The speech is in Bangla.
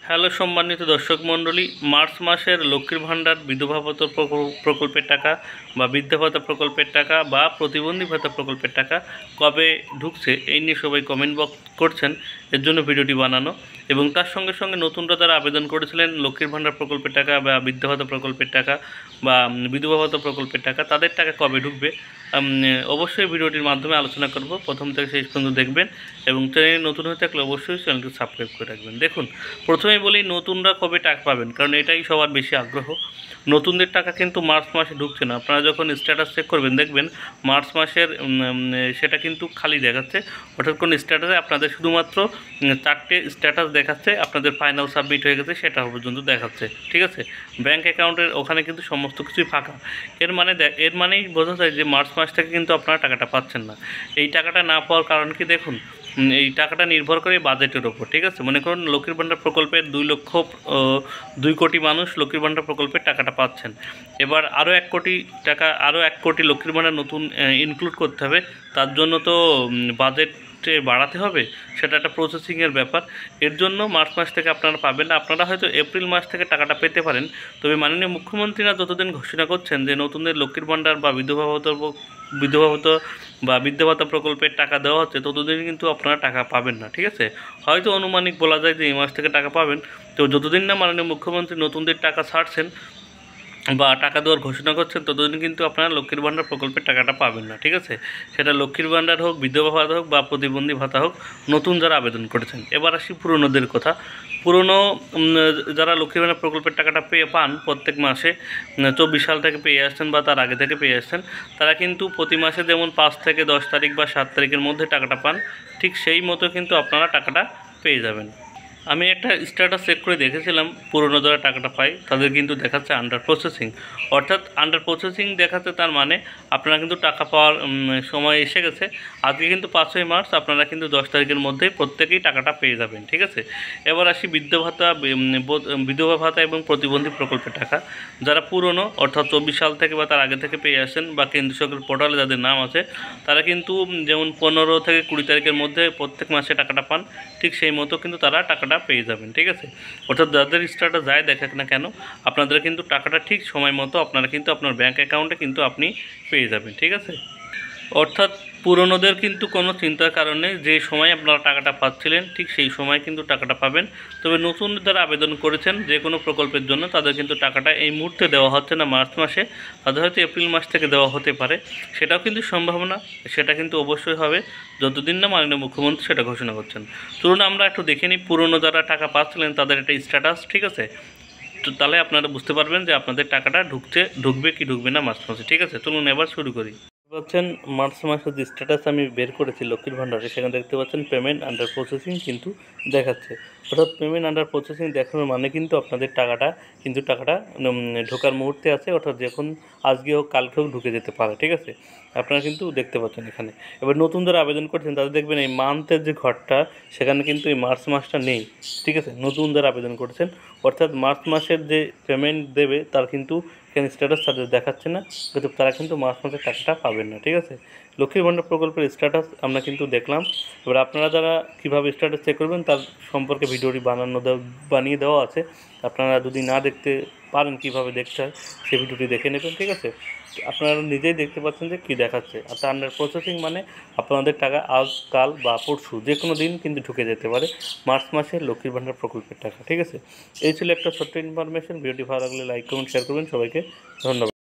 হ্যালো সম্মানিত দর্শক মণ্ডলী, মার্চ মাসের লক্ষ্মীর ভাণ্ডার বিধবা ভাতা প্রকল্পের টাকা বা বৃদ্ধা ভাতা প্রকল্পের টাকা বা প্রতিবন্ধী ভাতা প্রকল্পের টাকা কবে ঢুকছে এই নিয়ে সবাই কমেন্ট বক্স করছেন। এর জন্য ভিডিওটি বানানো এবং তার সঙ্গে সঙ্গে নতুনরা যারা আবেদন করেছিলেন লক্ষ্মীর ভাণ্ডার প্রকল্পের টাকা বা বৃদ্ধা ভাতা প্রকল্পের টাকা বা বিধবা ভাতা প্রকল্পের টাকা, তাদের টাকা কবে ঢুকবে অবশ্যই ভিডিওটির মাধ্যমে আলোচনা করব। প্রথম থেকে শেষ পর্যন্ত দেখবেন এবং চ্যানেলে নতুন হয়ে থাকলে অবশ্যই চ্যানেলটি সাবস্ক্রাইব করে রাখবেন। দেখুন, প্রথমেই বলি নতুনরা কবে টাকা পাবেন, কারণ এটাই সবার বেশি আগ্রহ। নতুনদের টাকা কিন্তু মার্চ মাসে ঢুকছে না। আপনারা যখন স্ট্যাটাস চেক করবেন দেখবেন মার্চ মাসের সেটা কিন্তু খালি দেখাচ্ছে, অর্থাৎ কোনো স্ট্যাটাসে আপনাদের শুধুমাত্র 4টে স্ট্যাটাস দেখাচ্ছে, আপনাদের ফাইনাল সাবমিট হয়ে গেছে সেটা পর্যন্ত দেখাচ্ছে। ঠিক আছে, ব্যাঙ্ক অ্যাকাউন্টের ওখানে কিন্তু সমস্ত কিছুই ফাঁকা। এর মানেই বোঝা যায় যে মার্চ মাস থেকে কিন্তু আপনারা টাকাটা পাচ্ছেন না। এই টাকাটা না পাওয়ার কারণ কি দেখুন, এই টাকাটা নির্ভর করে বাজেটের ওপর। ঠিক আছে, মনে করুন লক্ষ্মীর ভাণ্ডার প্রকল্পের 2 কোটি মানুষ লক্ষ্মীর ভাণ্ডার প্রকল্পের টাকাটা পাচ্ছেন। এবার আরও 1 কোটি টাকা, আরও 1 কোটি লক্ষ্মীর ভাণ্ডার নতুন ইনক্লুড করতে হবে। তার জন্য তো বাজেট বাড়াতে হবে, সেটা একটা প্রসেসিংয়ের ব্যাপার। এর জন্য মার্চ মাস থেকে আপনারা পাবেন না। আপনারা হয়তো এপ্রিল মাস থেকে টাকাটা পেতে পারেন। তবে মাননীয় মুখ্যমন্ত্রীরা যতদিন ঘোষণা করছেন যে নতুনদের লক্ষ্মীর ভাণ্ডার বা বিধবা ভাতা বা বৃদ্ধা ভাতা প্রকল্পের টাকা দেওয়া হচ্ছে, ততদিন কিন্তু আপনারা টাকা পাবেন না। ঠিক আছে, হয়তো আনুমানিক বলা যায় যে এই মাস থেকে টাকা পাবেন। তো যতদিন না মাননীয় মুখ্যমন্ত্রী নতুনদের টাকা ছাড়ছেন বা টাকা দেওয়ার ঘোষণা করছেন, ততদিন কিন্তু আপনারা লক্ষ্মীর ভাণ্ডার প্রকল্পের টাকাটা পাবেন না। ঠিক আছে, সেটা লক্ষ্মীর ভাণ্ডার হোক, বিধবা ভাতা হোক বা প্রতিবন্ধী ভাতা হোক, নতুন যারা আবেদন করেছেন। এবার আসি পুরনোদের কথা। পুরনো যারা লক্ষ্মীর ভাণ্ডার প্রকল্পের টাকাটা পান প্রত্যেক মাসে, 24 সাল থেকে পেয়ে আসছেন বা তার আগে থেকে পেয়ে আসছেন, তারা কিন্তু প্রতি মাসে যেমন 5 থেকে 10 তারিখ বা 7 তারিখের মধ্যে টাকাটা পান, ঠিক সেই মতো কিন্তু আপনারা টাকাটা পেয়ে যাবেন। আমি একটা স্ট্যাটাস চেক করে দেখেছিলাম, পুরনো যারা টাকাটা পায় তাদের কিন্তু দেখাচ্ছে আন্ডার প্রসেসিং। অর্থাৎ আন্ডার প্রসেসিং দেখাচ্ছে, তার মানে আপনারা কিন্তু টাকা পাওয়ার সময় এসে গেছে। আজকে কিন্তু 5ই মার্চ, আপনারা কিন্তু 10 তারিখের মধ্যেই প্রত্যেকেই টাকাটা পেয়ে যাবেন। ঠিক আছে, এবার আসি বিধবা ভাতা এবং প্রতিবন্ধী প্রকল্পের টাকা। যারা পুরনো, অর্থাৎ 24 সাল থেকে বা তার আগে থেকে পেয়ে আসেন বা কেন্দ্রীয় সরকার পোর্টালে যাদের নাম আছে, তারা কিন্তু যেমন 15 থেকে 20 তারিখের মধ্যে প্রত্যেক মাসে টাকাটা পান, ঠিক সেই মতো কিন্তু তারা টাকাটা পেয়ে যাবেন। ঠিক আছে, অর্থাৎ যাদের স্ট্যাটাস যায় দেখাক না কেন, আপনাদের কিন্তু টাকাটা ঠিক সময় মতো আপনারা কিন্তু আপনার ব্যাঙ্ক অ্যাকাউন্টে কিন্তু আপনি পেয়ে যাবেন। ঠিক আছে, অর্থাৎ পুরনোদের কিন্তু কোনো চিন্তার কারণে যে সময় আপনারা টাকাটা পাচ্ছিলেন ঠিক সেই সময় কিন্তু টাকাটা পাবেন। তবে নতুন যারা আবেদন করেছেন যে কোনো প্রকল্পের জন্য, তাদের কিন্তু টাকাটা এই মুহূর্তে দেওয়া হচ্ছে না মার্চ মাসে, তাদের হয়তো এপ্রিল মাস থেকে দেওয়া হতে পারে। সেটাও কিন্তু সম্ভাবনা, সেটা কিন্তু অবশ্যই হবে যতদিন না মাননীয় মুখ্যমন্ত্রী সেটা ঘোষণা করছেন। চলুন আমরা একটু দেখে নিই পুরনো যারা টাকা পাচ্ছিলেন তাদের একটা স্ট্যাটাস। ঠিক আছে, তো তাহলে আপনারা বুঝতে পারবেন যে আপনাদের টাকাটা ঢুকবে কি ঢুকবে না মার্চ মাসে। ঠিক আছে, চলুন এবার শুরু করি। পাচ্ছেন মার্চ মাসের যে স্ট্যাটাস আমি বের করেছি লক্ষ্মীর ভাণ্ডারে, সেখানে দেখতে পাচ্ছেন পেমেন্ট আন্ডার প্রসেসিং কিন্তু দেখাচ্ছে। অর্থাৎ পেমেন্ট আন্ডার প্রসেসিং দেখানোর মানে কিন্তু আপনাদের টাকাটা ঢোকার মুহূর্তে আছে, অর্থাৎ যখন আজকে হোক কালকে হোক ঢুকে যেতে পারে। ঠিক আছে, আপনারা কিন্তু দেখতে পাচ্ছেন এখানে। এবার নতুন যারা আবেদন করছেন তাদের দেখবেন এই মান্থের যে ঘরটা, সেখানে কিন্তু এই মার্চ মাসটা নেই। ঠিক আছে, নতুন যারা আবেদন করছেন, অর্থাৎ মার্চ মাসের যে পেমেন্ট দেবে তার কিন্তু এখানে স্ট্যাটাস তাদের দেখাচ্ছে না, কিন্তু তারা কিন্তু মার্চ মাসের টাকাটা পাবেন না। ঠিক আছে, লক্ষ্মীর ভাণ্ডার প্রকল্পের স্ট্যাটাস আমরা কিন্তু দেখলাম। এবার আপনারা যারা কীভাবে স্ট্যাটাস চেক করবেন তার সম্পর্কে ভিডিওটি বানিয়ে দেওয়া আছে। আপনারা যদি না দেখতে পারেন কীভাবে দেখতে হয়, সেই ভিডিওটি দেখে নেবেন। ঠিক আছে, আপনারা নিজেই দেখতে পাচ্ছেন যে কী দেখাচ্ছে। আর আন্ডার প্রসেসিং মানে আপনাদের টাকা আজ, কাল বা পরশু যে কোনো দিন কিন্তু ঢুকে যেতে পারে মার্চ মাসে লক্ষ্মীর ভাণ্ডার প্রকল্পের টাকা। ঠিক আছে, এই ছিল একটা ছোট্ট ইনফরমেশন। ভিডিওটি ভালো লাগলে লাইক করুন, শেয়ার করবেন। সবাইকে ধন্যবাদ।